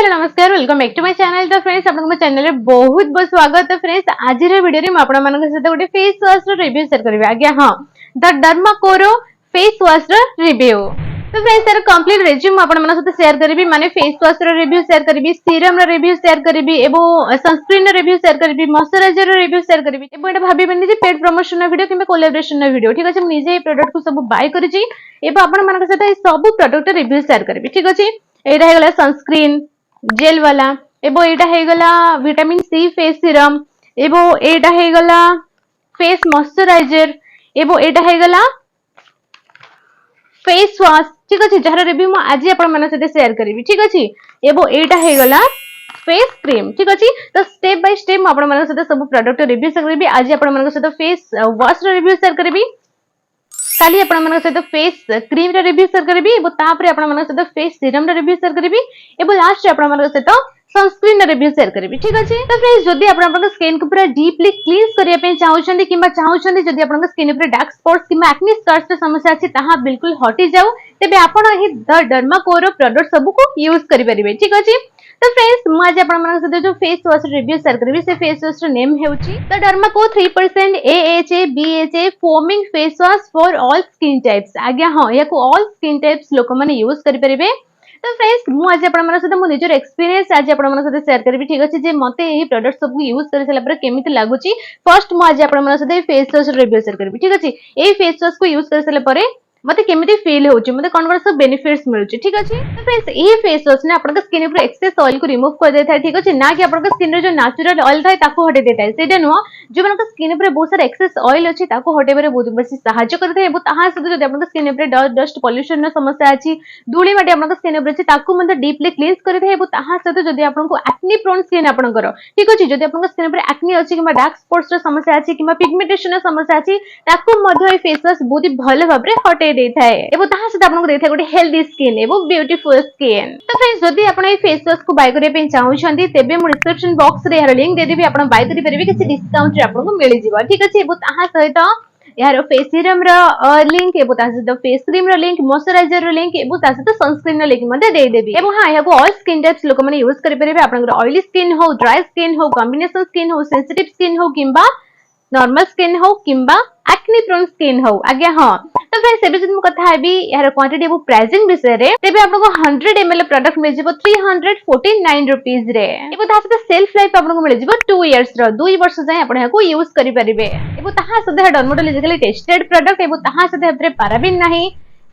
Hello नमस्कार welcome back to my channel. तो friends आपन चैनल में बहुत बहुत स्वागत। तो फ्रेंड्स आज वीडियो में आपण मान सहित गोटे फेस वाश रिव्यू शेयर करबे। आज्ञा हां द डर्माकोरो फेस वाश रिव्यू। तो फ्रेंड्स यार कंप्लीट रिज्यूम आपण मान सहित शेयर करबी, माने फेस वाश रिव्यू शेयर करबी, सीरम रिव्यू शेयर करबी एवं सनस्क्रीन रिव्यू शेयर करबी, मॉइस्चराइजर रिव्यू शेयर करबी। एबो एटा भाबिबेनी जे पेड प्रमोशन वीडियो किबा कोलैबोरेशन वीडियो। ठीक अछि, हम निजे प्रोडक्ट को सब बाय करिछि एबो आपण मान सहित सब प्रोडक्ट रिव्यू शेयर करबी। ठीक अछि, एटा हे गला सनस्क्रीन जेल वाला एबो एटा हे गला विटामिन सी फेस सीरम एबो एटा हे गला फेस मॉइस्चराइजर एबो एटा हे गला फेस वॉश। ठीक अछि, जहार रिव्यू म आज आपण माने सहित शेयर करबी। ठीक अछि, एबो एटा हे गला फेस क्रीम। ठीक अछि, तो स्टेप बाय स्टेप आपण माने सहित सब प्रोडक्ट रिव्यू शेयर करबी। आज आपण माने सहित फेस वॉश रिव्यू शेयर करबी, काली आपण मन सहित फेस क्रीम रे रिव्यू शेयर करबी एबो तापरे आपण मन सहित फेस सीरम रे रिव्यू शेयर करबी एबो लास्ट आपण मन सहित सनस्क्रीन रे रिव्यू शेयर करबी। ठीक अछि, तो फ्रेंड्स जदी आपण स्किन को पूरा डीपली क्लींस करिया पे चाहउछंदी किबा चाहउछंदी जदी आपण स्किन पे डार्क स्पॉट्स किबा एक्ने स्कार्स रे समस्या अछि ताहा बिल्कुल हटि जाऊ, तबे आपण एही द डर्माकोरो प्रोडक्ट सब को यूज करि परिबे। ठीक अछि, तो फ्रेंड्स मु आज आपण मन सहित जो फेस वॉश रिव्यू शेयर करबी से फेस वॉश रो नेम हेउची the Dermaco 3% AHA BHA foaming face wash for all skin types. आज्ञा हां याको ऑल स्किन टाइप्स लोक माने यूज करि परिबे। तो फ्रेंड्स मु आज आपण मन सहित मु निजर एक्सपीरियंस आज आपण मन सहित शेयर करबी। ठीक अछि, जे मते एही प्रोडक्ट सब को यूज करि सला पर केमिति लागुची फर्स्ट मु आज आपण मन सहित फेस वॉश रिव्यू शेयर करबी। ठीक अछि, एही फेस वॉश को यूज करि सला परे मते केमिति फील होउची, मते कोन कोन सब बेनिफिट्स मिलुची। ठीक अछि, तो फ्रेंड्स एही फेस वॉश ने आपन स्किन ऊपर एक्सेस ऑयल को रिमूव कर देता है। ठीक अछि, ना कि आपन स्किन रे जो नेचुरल ऑयल थाए ताको हटे देता है, सेटा नुह जो मन स्किन ऊपर बहुत सारा एक्सेस ऑयल अछि ताको हटेबारे बहुत बेसी सहायता करते है। ताहा से जदि आपन स्किन ऊपर डस्ट पॉल्यूशन न समस्या अछि, धूली माटी आपन स्किन ऊपर अछि ताको मन डीपली क्लींस करते है। ताहा से जदि आपन को एक्ने प्रोन स्किन आपन करो। ठीक अछि, जदि आपन स्किन ऊपर एक्ने अछि किबा डार्क स्पॉट्स र समस्या अछि किबा पिगमेंटेशन र समस्या अछि ताको मध्य ए फेस वॉश बहुत ही भलो भाबरे हटे देता है एबो ताहा से आपन को देता है गोटे हेल्दी स्किन एबो ब्यूटीफुल स्किन। तो फ्रेंड्स जदि आपन ए फेस वॉश को बाय करे पे चाहउछंदी तेबे मु डिस्क्रिप्शन बॉक्स रे यार लिंक दे देबी, आपन बाय करि परिबे, किछि डिस्काउंट रे आपन को मिलि जिवो। ठीक अछि, एबो ताहा सहित यार फेस सीरम रो लिंक एबो ताहा सहित फेस क्रीम रो लिंक, मॉइस्चराइजर रो लिंक एबो ताहा सहित सनस्क्रीन रो लिंक मध्ये दे देबी। एबो हां याको ऑल स्किन टाइप्स लोक माने यूज करि परिबे। आपन ऑयली स्किन हो, ड्राई स्किन हो, कॉम्बिनेशन स्किन हो, सेंसिटिव स्किन हो किंबा नॉर्मल स्किन हो किंबा एक्ने प्रोन स्किन हो। आज्ञा हां, तो फ्रेंड्स एबे जदि मु कथा हेबी यार क्वांटिटी एबो प्राइसिंग विषय रे, तेबे आपन को 100 ml प्रोडक्ट मिल जिवो 349 रुपीस रे एबो ताहा से सेल्फ लाइफ आपन को मिल जिवो 2 इयर्स रो, 2 वर्ष जाय आपन याको यूज करि परिबे। एबो ताहा से डर्मेटोलॉजिकली टेस्टेड प्रोडक्ट एबो ताहा से हेतरे पैराबेन नाही,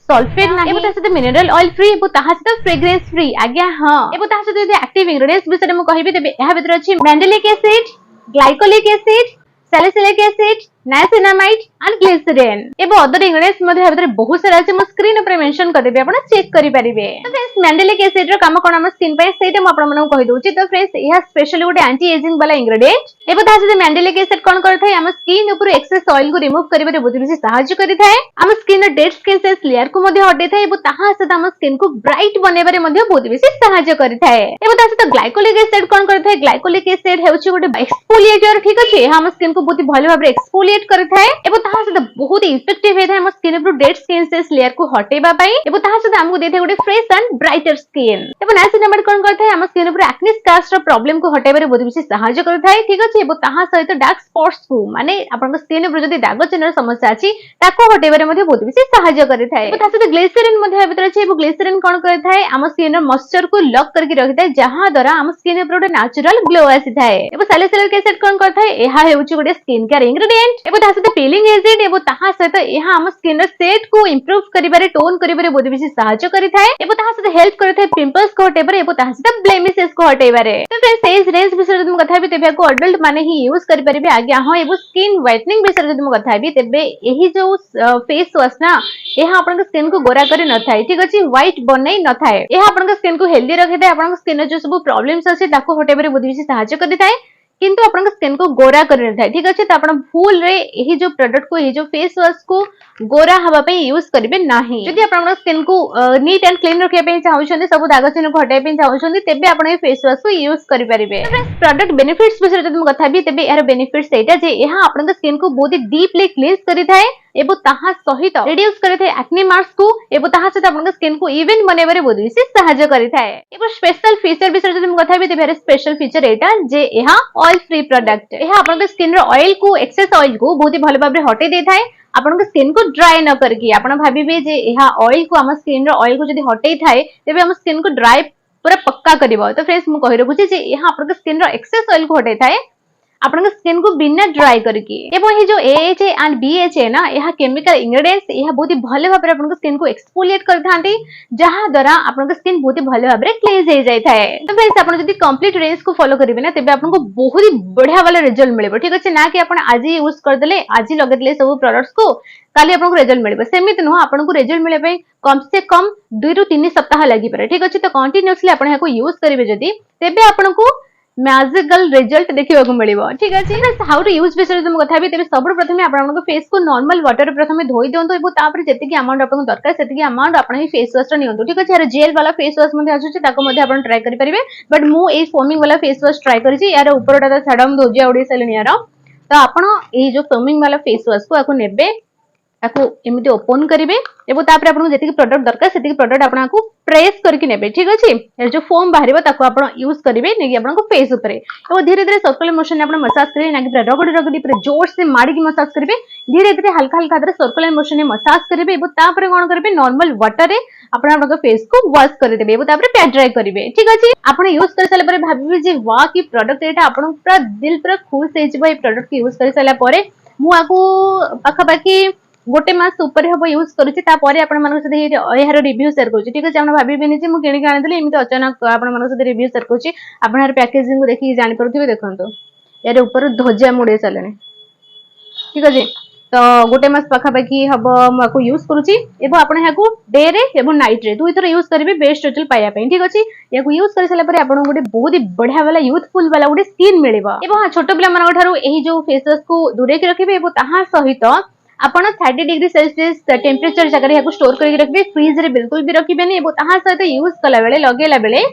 सल्फेट नाही एबो ताहा से मिनरल ऑयल फ्री एबो ताहा से फ्रेग्रेंस फ्री। आज्ञा हां, एबो ताहा से जदि एक्टिव इंग्रेडिएंट्स विषय मु कहिबे तेबे एहा भीतर अछि mandelic acid, glycolic acid, salicylic acid, niacinamide and glycerin एबो अदर इंग्रेडिएंट्स मध्ये भीतर बहुत सारा अछि। मु स्क्रीन ऊपर मेंशन कर देबे, आपण चेक करि परिबे। तो फ्रेंड्स मैंडेलिक एसिड रो काम कोन हम स्किन पे सेटा मु आपण मनन कहि दोछि। तो फ्रेंड्स यह स्पेशली गोटे एंटी एजिंग वाला इंग्रेडिएंट एबो ताहा से मैंडेलिक एसिड कोन करथाय हम स्किन ऊपर एक्सेस ऑयल को रिमूव करिबारे बहुत बेसी सहायता करिथाय। हम स्किन रो डेड स्किन सेल्स लेयर को मध्ये हटेथाय एबो ताहा से हम स्किन को ब्राइट बनेबारे मध्ये बहुत बेसी सहायता करिथाय। एबो ताहा से ग्लाइकोलिक एसिड कोन करथाय, ग्लाइकोलिक एसिड हेउछि गोटे एक्सफोलिएटर। ठीक अछि, हम स्किन को बहुत भलो भाबरे एक्सफोलिएट करथाय एबो ताहा से बहुत इफेक्टिव हेथाय हम स्किन ऊपर डेड स्किन सेल्स लेयर को हटेबा पई एबो ताहा से हमको देथाय गोटे फ्रेश एंड ब्राइटर स्किन। एबो नाइसिनामाइड कोन करथाय हम स्किन ऊपर एक्ने स्कार्स रो प्रॉब्लम को हटेबारे बहुत बेसी सहायता करथाय। ठीक अछि, एबो ताहा सहित डार्क स्पॉट्स को माने आपन स्किन ऊपर जदी दाग चिन्ह समस्या अछि ताको हटेबारे मध्ये बहुत बेसी सहायता करिथाय। एबो ताहा सहित ग्लिसरीन मध्ये भीतर अछि एबो ग्लिसरीन कोन करथाय हम स्किन रो मॉइस्चर को लॉक करके रखिथाय जहां द्वारा हम स्किन ऊपर गोटे नेचुरल ग्लो आसीथाय। एबो सैलिसिलिक एसिड कोन करथाय एहा हेउछि गोटे स्किन केयर इंग्रेडिएंट एबो ताहा सहित पीलिंग एसिड एबो ताहा सहित एहा हम स्किन रो सेट को इंप्रूव करिबारे टोन करिबारे बहुत बेसी सहायता करिथाय। एबो ताहा सहित हेल्प करिथाय पिंपल्स को हटेबारे एबो ताहा सहित ब्लेमिशेस को हटेबारे। तो फ्रेंड्स सेज रेंज विषय जदि मु कथा हेबी तेबे को अडल्ट माने ही यूज करि परिबे। आज्ञा हां, एबो स्किन व्हाइटनिंग विषय जदि मु कथा हेबी तेबे एही जो फेस वॉश ना एहा आपन स्किन को गोरा करि न थाय। ठीक अछि, व्हाइट बनै न थाय, एहा आपन स्किन को हेल्दी रखिथाय, आपन स्किन जो सब प्रॉब्लम्स अछि ताको हटेबारे बहुत बेसी सहायता करिथाय किंतु आपन स्किन को गोरा करि न थाय। ठीक अछि, त आपन भूल रे एही जो प्रोडक्ट को एही जो फेस वॉश को गोरा हवा पे यूज करिबे नाही। जदि आपन स्किन को नीट एंड क्लीन रखिया पे चाहउछन्ती, सब दाग चिन्ह को हटाय पे चाहउछन्ती, तेबे आपन ए फेस वॉश को यूज करि परिबे। फ्रेंड्स प्रोडक्ट बेनिफिट्स विषय जदि मु कथा भी तेबे यार बेनिफिट्स एटा जे एहा आपन स्किन को बहुत डीपली क्लींस करिथाय एबो ताहा सहित रिड्यूस करथाय एक्ने मार्क्स को एबो ताहा सहित आपन स्किन को इवन बनेबारे बहुत विशेष सहायता करिथाय। एबो स्पेशल फीचर विषय जदि हम कथा भी भेरे स्पेशल फीचर एटा जे एहा ऑयल फ्री प्रोडक्ट एहा आपन स्किन रो ऑयल को एक्सेस ऑयल को बहुत ही भलो भाबरे हटे देथाय आपन स्किन को ड्राई न करके आपण भाबिबे जे एहा ऑयल को हम स्किन रो ऑयल को जदि हटे थाए तेबे हम स्किन को ड्राई पूरा पक्का करिवो। तो फ्रेंड्स मु कहि रखुची जे एहा आपन स्किन रो एक्सेस ऑयल को हटे थाए आपन स्किन को बिना ड्राई करके एवं ये जो AHA एंड BHA ना यह केमिकल इंग्रेडिएंट्स यह बहुत ही भले भाबरे आपन स्किन को एक्सफोलिएट करथांती जहा द्वारा आपन स्किन बहुत ही भले भाबरे क्लींज हो जाय थाए। तो फ्रेंड्स आपन जदी कंप्लीट रेंज को फॉलो करिवे ना तेबे आपन को बहुत ही बढ़िया वाला रिजल्ट मिलेबो। ठीक अछि ना कि आपन आज यूज कर देले आज लगे देले सब प्रोडक्ट्स को काली आपन को रिजल्ट मिलेबो सेमित न आपन को रिजल्ट मिले पे कम से कम 2 ରୁ 3 सप्ताह लागि पारे। ठीक अछि तो कंटीन्यूअसली आपन याको यूज करिवे जदी तेबे आपन को मैजिकल रिजल्ट देखिबा को मिलिबो। ठीक अछि हाउ टू यूज विषय हम कथा भी तेबे सब प्रथमे आपन फेस को नॉर्मल वाटर प्रथमे धोई दियंतो एबो तापर जति कि अमाउंट आपन दरकार सेति कि अमाउंट आपन ही फेस वॉश नियंतो। ठीक अछि यार जेल वाला फेस वॉश मध्ये आछुची ताको मध्ये आपन ट्राई करि परिबे बट मु ए फोमिंग वाला फेस वॉश ट्राई करिछि यार ऊपरटा त छडम धोजिया उडी सलेनी यार तो आपन ए जो फोमिंग वाला फेस वॉश को आको नेबे आको एमिति ओपन करिवे एबो तापर आपन जति प्रोडक्ट दरकार सेति प्रोडक्ट आपन आको प्रेस करके नेबे। ठीक अछि ए जो फोम बाहरिबो ताको आपन यूज करिवे नेकी आपन को फेस ऊपर एबो धीरे धीरे सर्कुलर मोशन में आपन मसाज करिवे नाकी पूरा रगड़ी रगड़ी पूरा जोर से मारी की मसाज करिवे धीरे धीरे हल्का हल्का धीरे सर्कुलर मोशन में मसाज करिवे एबो तापर कोन करिवे नॉर्मल वाटर रे आपन आपन फेस को वॉश कर देबे एबो तापर पैड ड्राई करिवे। ठीक अछि आपन यूज कर साला परे भाबिबे जे वाह की प्रोडक्ट एटा आपन पूरा दिल पूरा खुश हे जबो ए प्रोडक्ट यूज कर साला परे मु आको पाखा पाखी गोटे मास ऊपर हम यूज करूची तापरे आपण मानक सदे यार रिव्यू शेयर करूची। ठीक अछि आपण भाबिबेनी जे मु किनि आनि देली एमिति अचानक आपण मानक सदे रिव्यू शेयर करूची आपण यार पैकेजिंग को देखि जानि परथिबे देखंतो यार ऊपर ध्वजा मुडे चलेने। ठीक अछि तो गोटे मास पाखा पाखी हबो मु आको यूज करूची एबो आपण याको डे रे एबो नाइट रे दुई थर यूज करिवे बेस्ट रिजल्ट पाया पई। ठीक अछि याको यूज कर साला परे आपण गोटे बहुत ही बढ़िया वाला यूथफुल वाला गोटे स्किन मिलेबो एबो छोटो पिला मानक थारु एही जो फेस वॉश को दूरे के रखिबे एबो ताहा सहित आपण 30 डिग्री सेल्सियस टेम्परेचर जगह याको स्टोर करके रखबे फ्रीज रे बिल्कुल भी रखिबेनी एबो ताहा सहित यूज कला बेले लगेला बेले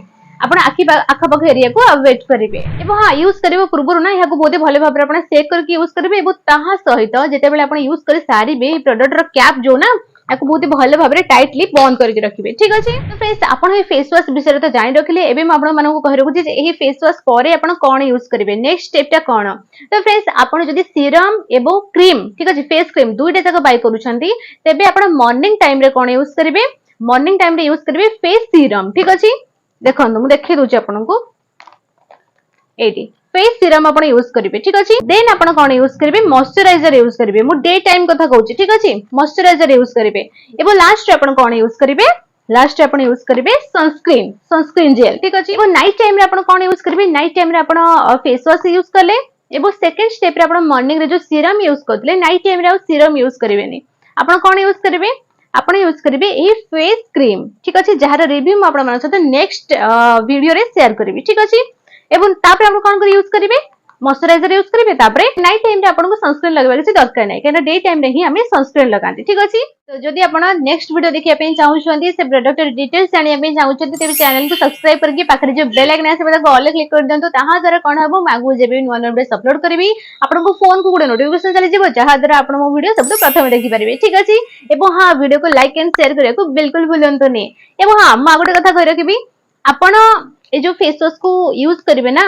आपण आखा पाख एरिया को अवॉइड करिवे एबो हां यूज करबो पूर्वरु ना याको बहुत भले भाबरे आपण सेक करके यूज करबे एबो ताहा सहित जेते बेले आपण यूज कर सारीबे ए प्रोडक्ट रो कैप जो ना याको बहुत भले भाबरे टाइटली बंद करके रखिबे। ठीक अछि तो फ्रेंड्स आपण ए फेस वॉश विषय तो जानि रखिले एबे म आपण मानको कहि रखुची जे एही फेस वॉश परे आपण कोन यूज करिवे नेक्स्ट स्टेप ता कोन। तो फ्रेंड्स आपण जदी सीरम एबो क्रीम ठीक अछि फेस क्रीम दुईटा जक बाय करूछंती तेबे आपण मॉर्निंग टाइम रे कोन यूज करिवे मॉर्निंग टाइम रे यूज करिवे फेस सीरम। ठीक अछि देखंतु मु देखि दोछि आपनको एटी फेस सीरम आपण यूज करिवे। ठीक अछि देन आपण कोन यूज करिवे मॉइस्चराइजर यूज करिवे मु डे टाइम कथा कहूची। ठीक अछि मॉइस्चराइजर यूज करिवे एबो लास्ट आपण कोन यूज करिवे लास्ट आपण यूज करिवे सनस्क्रीन जेल। ठीक अछि एबो नाइट टाइम रे आपण कोन यूज करिवे नाइट टाइम रे आपण फेस वॉश यूज करले एबो सेकंड स्टेप रे आपण मॉर्निंग रे जो सीरम यूज करले नाइट टाइम रे सीरम यूज करिवेनी आपण कोन यूज करिवे आपण यूज करिवे ए फेस क्रीम। ठीक अछि जहार रिव्यू म आपण मन सते नेक्स्ट वीडियो रे शेयर करबी। ठीक अछि एवं तापर आपण कोन कर यूज करिवे मॉइस्चराइजर यूज करिवे तापर नाइट टाइम रे आपण को सनस्क्रीन लगबा के दरकार नै केना डे टाइम रे ही हमें सनस्क्रीन लगांती। ठीक अछि तो जदी आपण नेक्स्ट वीडियो देखिया पे चाहू छथि से प्रोडक्ट डिटेल्स जानिया पे चाहू छथि तेबे चैनल को सब्सक्राइब करके पाखरे जो बेल आइकन आसे बता ऑल क्लिक कर देंतो ताहा द्वारा कोन हबो मागु जेबे न्यू वीडियो अपलोड करबी आपण को फोन को गुडे नोटिफिकेशन चली जेबो जहा द्वारा आपण मो वीडियो सबसे प्रथम देखि परिबे। ठीक अछि एबो हां वीडियो को लाइक एंड शेयर करिया को बिल्कुल भूलंतो नै एबो हां मा गुडे कथा कहि रखिबी आपण ए जो फेस वॉश को यूज करिवे ना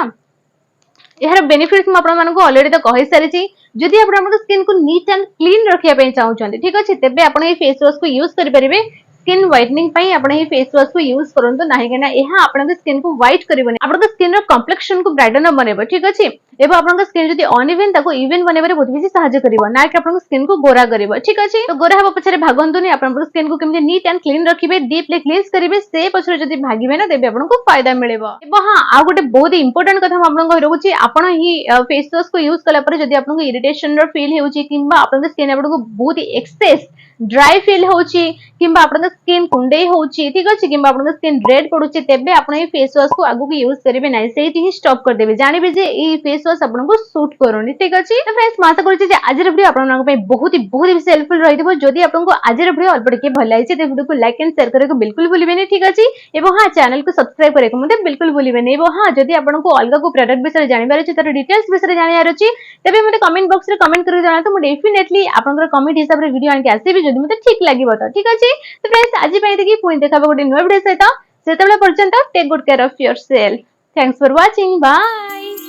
यार बेनिफिट्स आपण मानको ऑलरेडी तो कहि सारी छी जदी आपण हमर स्किन को नीट एंड क्लीन रखिया पे चाहू छथि। ठीक अछि तेबे आपण ए फेस वॉश को यूज करि परिबे स्किन व्हाइटनिंग पई आपण ए फेस वॉश को यूज करंतो नाही केना एहा आपण स्किन को व्हाइट करिवनी आपण स्किन रो कॉम्प्लेक्शन को ब्राइटन बनेबो। ठीक अछि एबो आपण स्किन जदी अनइवन ताको इवन बनेबारे बहुत बेसी सहायता करिवो ना कि आपण स्किन को गोरा करिवो। ठीक अछि तो गोरा हबो पछरे भागंतुनी आपण स्किन को केमजे नीट एंड क्लीन रखिबे डीपली क्लींस करिवे से पछरे जदी भागिबे ना देबे आपण को फायदा मिलेबो। एबो हां आ गोटे बहुत इंपोर्टेंट कथा आपण कहि रहउची आपण ही फेस वॉश को यूज कला परे जदी आपण को इरिटेशन रो फील हेउची किंबा आपण स्किन आपण को बहुत एक्सेस ड्राई फील होची किंबा आपण स्किन कुंडे होची ठीक अछि किबा आपन स्किन रेड पडुची तेबे आपन ए फेस वॉश को आगु की यूज करिवे नै सेही ही स्टॉप कर देबे जानिबे जे ए फेस वॉश आपन को सूट करूनी ठीक अछि तो फ्रेंड्स मासा करछि जे आज वीडियो आपन पे बहुत ही हेल्पफुल रहितबो जदि आपन को आज वीडियो अल्प टिके भल लागिछि ते वीडियो को लाइक एंड शेयर करे को बिल्कुल भूलिबेनी ठीक अछि एवं हां चैनल को सब्सक्राइब करे को मते बिल्कुल भूलिबेनी एवं हां जदि आपन को अलगा को प्रोडक्ट विषय जानिबार अछि तर डिटेल्स विषय जानिबार अछि तबे मते कमेंट बॉक्स रे कमेंट कर जणा तो मु डेफिनेटली आपन कमेंट हिसाब रे वीडियो आके आसीबी जदि मते ठीक लागिबो तो ठीक अछि तो फ्रेंड्स आज पई देखि पुनी देखाबो गोटे न्यू वीडियो सहित सेतबेला पर्यंत take good care of yourself thanks for watching bye.